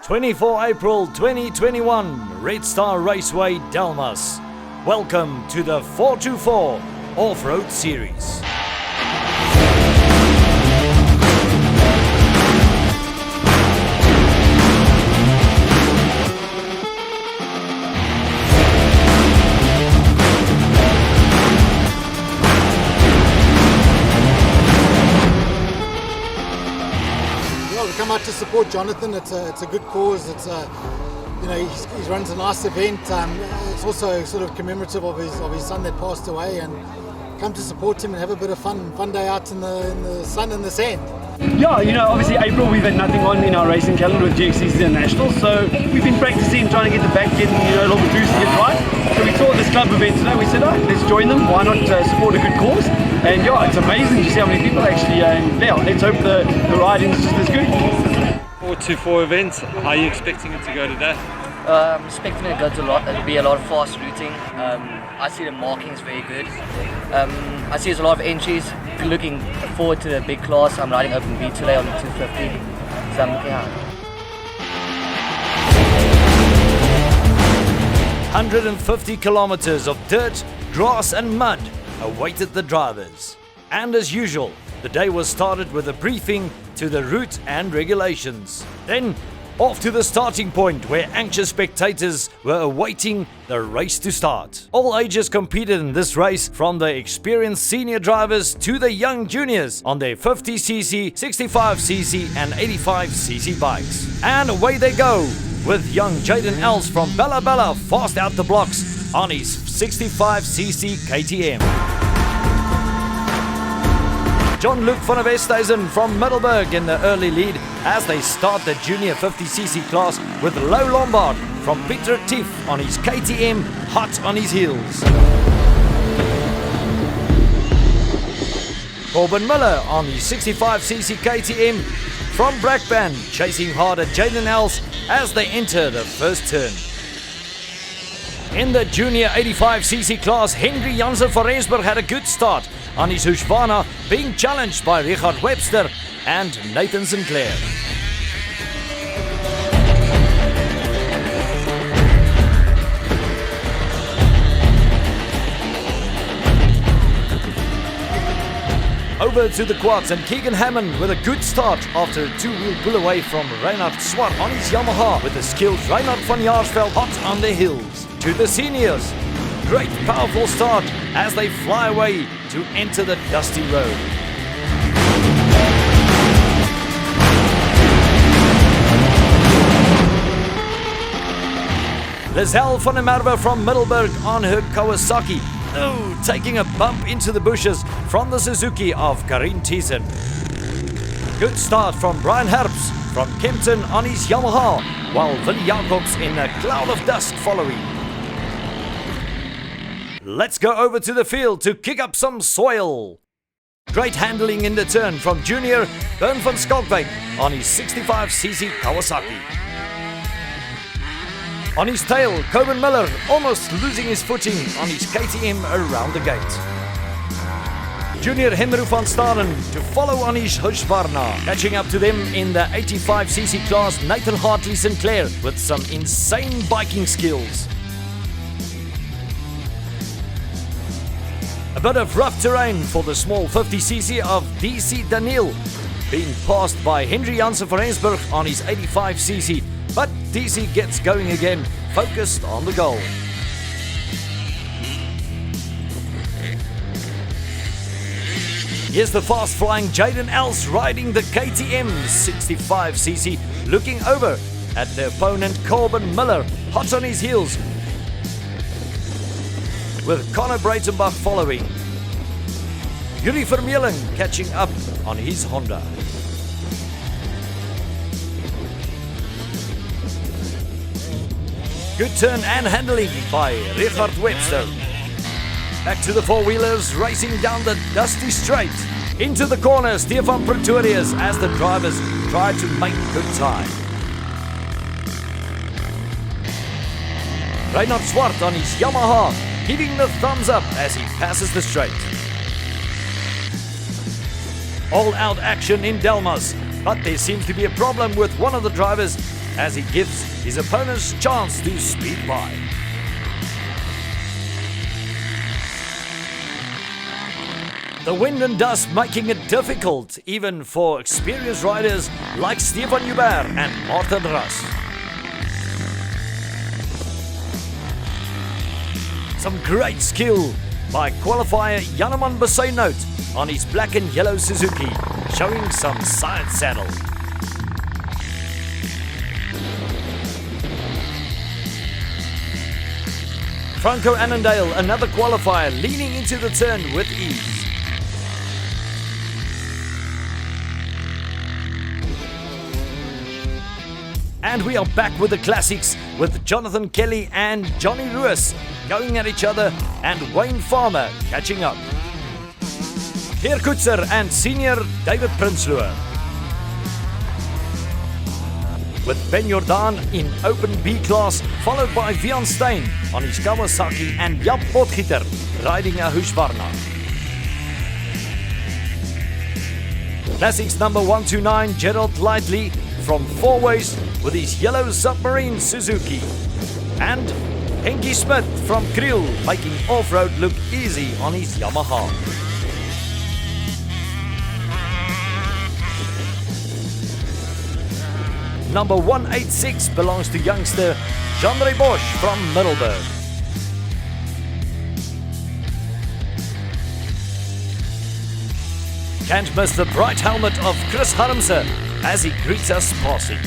24 April 2021, Redstar Raceway, Delmas. Welcome to the 424 Offroad Series. Come out to support Jonathan. It's a good cause. It's he runs a nice event. It's also sort of commemorative of his son that passed away, and come to support him and have a bit of fun day out in the sun and the sand. Yeah, obviously April we've had nothing on in our racing calendar with GXC's International, so we've been practicing, trying to get the back getting a little bit loose to get right. So we saw this club event today. We said, let's join them. Why not support a good cause? And yeah, it's amazing to see how many people actually there. Let's hope the riding is just as good. 424 events. Are you expecting it to go today? I'm expecting it to go to be a lot of fast routing. I see the markings very good. I see there's a lot of entries. Looking forward to the big class. I'm riding Open V today on the 250. So I'm looking out. 150 kilometers of dirt, grass and mud awaited the drivers. And as usual, the day was started with a briefing to the route and regulations. Then off to the starting point where anxious spectators were awaiting the race to start. All ages competed in this race, from the experienced senior drivers to the young juniors on their 50cc, 65cc and 85cc bikes. And away they go, with young Jaden Els from Bella Bella fast out the blocks on his 65cc KTM. John-Luc van der Westhuizen from Middelburg in the early lead as they start the junior 50cc class with Low Lombard from Piet Retief on his KTM, hot on his heels. Corbin Miller on his 65cc KTM from Brakpan, chasing hard at Jaden Els as they enter the first turn. In the junior 85cc class, Henry Jansen van Rensburg had a good start on his Husqvarna, being challenged by Richard Webster and Nathan Sinclair. Over to the quads, and Keegan Hammond with a good start after a two-wheel pull away from Reinhard Swart on his Yamaha, with the skilled Reinhard van Jaarsveld hot on the hills. To the seniors, great powerful start as they fly away to enter the dusty road. Lizelle van der Merwe from Middelburg on her Kawasaki, taking a bump into the bushes from the Suzuki of Karin Thiessen. Good start from Brian Herbst from Kempton on his Yamaha, while Willie Jacobs in a cloud of dust following. Let's go over to the field to kick up some soil. Great handling in the turn from junior Bern van Skalkwyk on his 65cc Kawasaki. On his tail, Coben Miller almost losing his footing on his KTM around the gate. Junior Henry van Staren to follow on his Husqvarna. Catching up to them in the 85cc class, Nathan Hartley Sinclair with some insane biking skills. A bit of rough terrain for the small 50cc of DC Daniel, being passed by Henry Jansen van Rensburg on his 85cc, but DC gets going again, focused on the goal. Here's the fast-flying Jaden Els riding the KTM 65cc, looking over at the opponent Corbin Miller, hot on his heels, with Connor Breitenbach following. Yuri Vermeulen catching up on his Honda. Good turn and handling by Richard Webster. Back to the four-wheelers racing down the dusty straight. Into the corner, Stefan Pretorius as the drivers try to make good time. Reinhard Swart on his Yamaha, giving the thumbs up as he passes the straight. All-out action in Delmas, but there seems to be a problem with one of the drivers as he gives his opponents chance to speed by. The wind and dust making it difficult even for experienced riders like Stefan Joubert and Martin Ras. Some great skill by qualifier Janeman Besuinout on his black and yellow Suzuki, showing some side saddle. Franco Annandale, another qualifier, leaning into the turn with ease. And we are back with the classics with Jonathan Kelly and Johnny Ruiz going at each other and Wayne Farmer catching up. Pierre Koetser and senior David Prinsloo. With Ben Jordan in open B class, followed by Vian Stein on his Kawasaki and Jaap Potgieter riding a Husqvarna. Classics number 129, Gerald Lightly from Four Ways with his yellow submarine Suzuki. And Henky Smith from Kriel making Offroad look easy on his Yamaha. Number 186 belongs to youngster Jean-André Bosch from Middelburg. Can't miss the bright helmet of Chris Harmse as he greets us passing.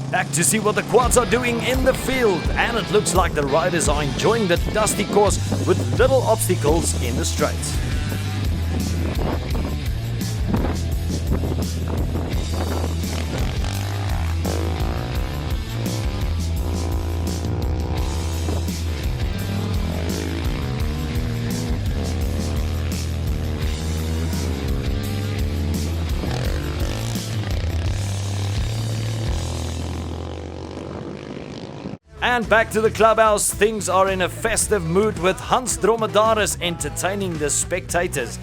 Back to see what the quads are doing in the field, and it looks like the riders are enjoying the dusty course with little obstacles in the straights. And back to the clubhouse, things are in a festive mood with Hans Dromedaris entertaining the spectators.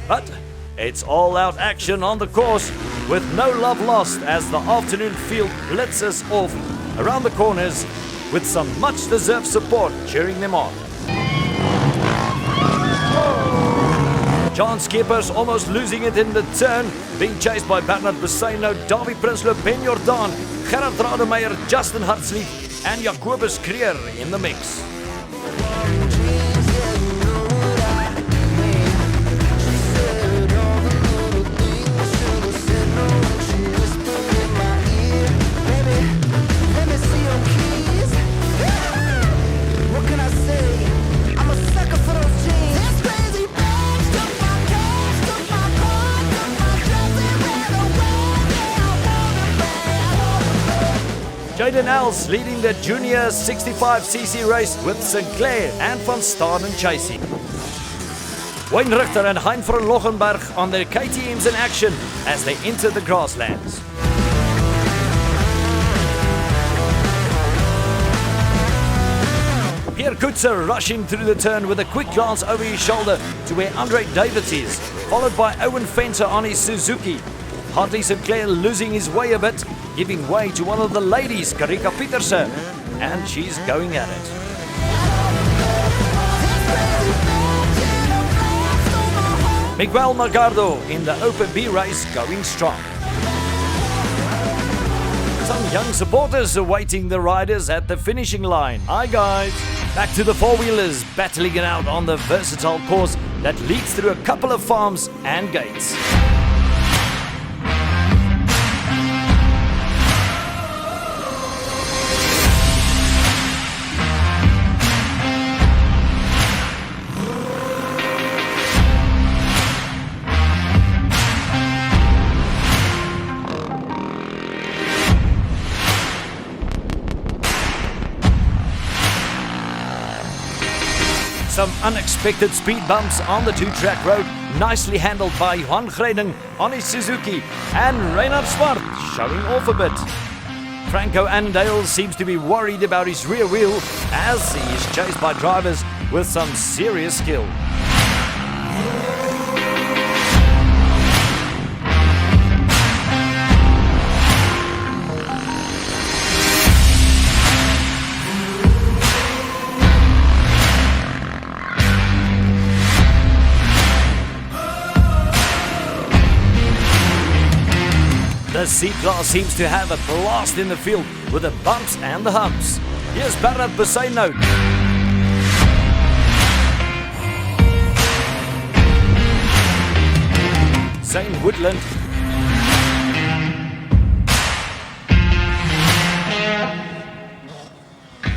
But it's all-out action on the course with no love lost as the afternoon field blitzes off around the corners with some much-deserved support cheering them on. John Skippers almost losing it in the turn, being chased by Bernard Besuinout, Davy Prinsloo, Ben Jordan, Gerard Rademeyer, Justin Hartslief and Jacobus Creer in the mix. Jaden Els leading the junior 65cc race with Sinclair and Van Staden chasing. Wayne Richter and Hein van Lochenberg on their KTMs in action as they enter the grasslands. Pierre Koetser rushing through the turn with a quick glance over his shoulder to where Andre Davids is, followed by Owen Fenter on his Suzuki. Hartley Sinclair losing his way a bit, giving way to one of the ladies, Karika Pieterse, and she's going at it. Miguel Magardo in the Open B race going strong. Some young supporters awaiting the riders at the finishing line. Hi guys! Back to the four-wheelers battling it out on the versatile course that leads through a couple of farms and gates. Some unexpected speed bumps on the two-track road, nicely handled by Johan Greding on his Suzuki, and Reinhard Swart showing off a bit. Franco Annandale seems to be worried about his rear wheel as he is chased by drivers with some serious skill. The C-Class seems to have a blast in the field with the bumps and the humps. Here's Bernard Besayno. Zane Woodland.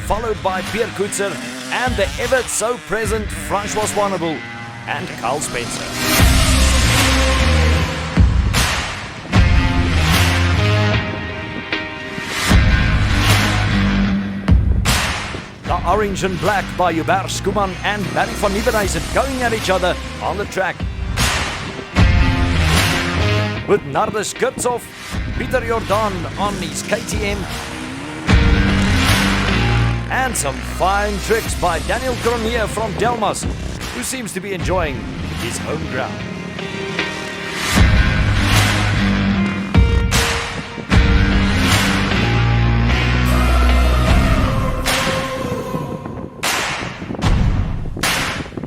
Followed by Pierre Koetser and the ever so present Francois Swanepoel and Carl Spencer. The orange and black by Hubert Skuman and Barry van Nieuwenhuizen going at each other on the track. With Nardus Kurtzhoff, Peter Jordan on his KTM. And some fine tricks by Daniel Cronje from Delmas, who seems to be enjoying his home ground.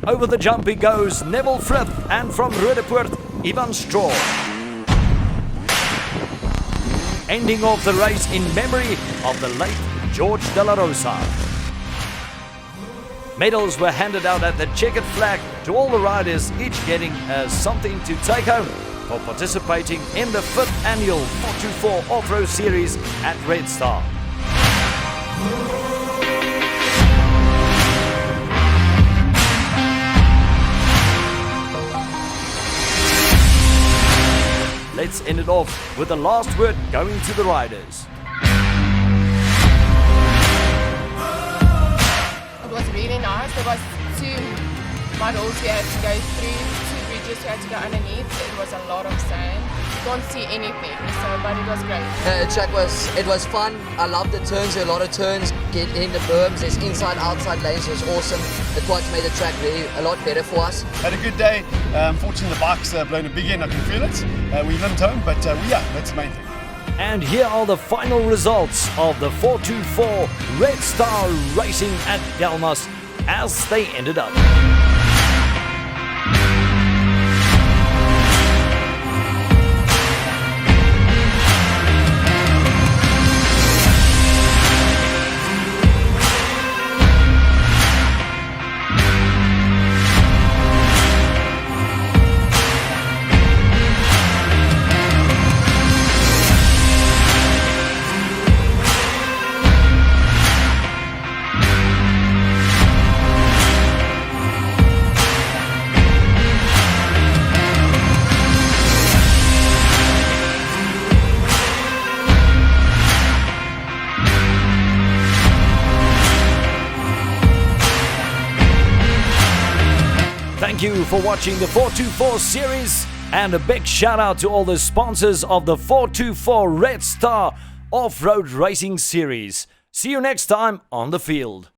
Over the jump he goes, Neville Frith, and from Roodepoort, Ivan Straw. Ending off the race in memory of the late George De La Rosa. Medals were handed out at the checkered flag to all the riders, each getting something to take home for participating in the 5th annual 424 Offroad Series at Redstar. Let's end it off with the last word going to the riders. It was really nice. There was 2 models we had to go through, 2 bridges we had to go underneath. It was a lot of sand. You can't see anything, but it was great. The track was fun. I loved the turns. There were a lot of turns. Getting the berms, there's inside outside lanes, was awesome. The quads made the track really a lot better for us. Had a good day. Fortunately the bike's blown a big end, I can feel it. We limped home, but yeah, that's the main thing. And here are the final results of the 424 Redstar Racing at Delmas as they ended up. Thank you for watching the 424 series, and a big shout out to all the sponsors of the 424 Redstar Off-Road Racing Series. See you next time on the field.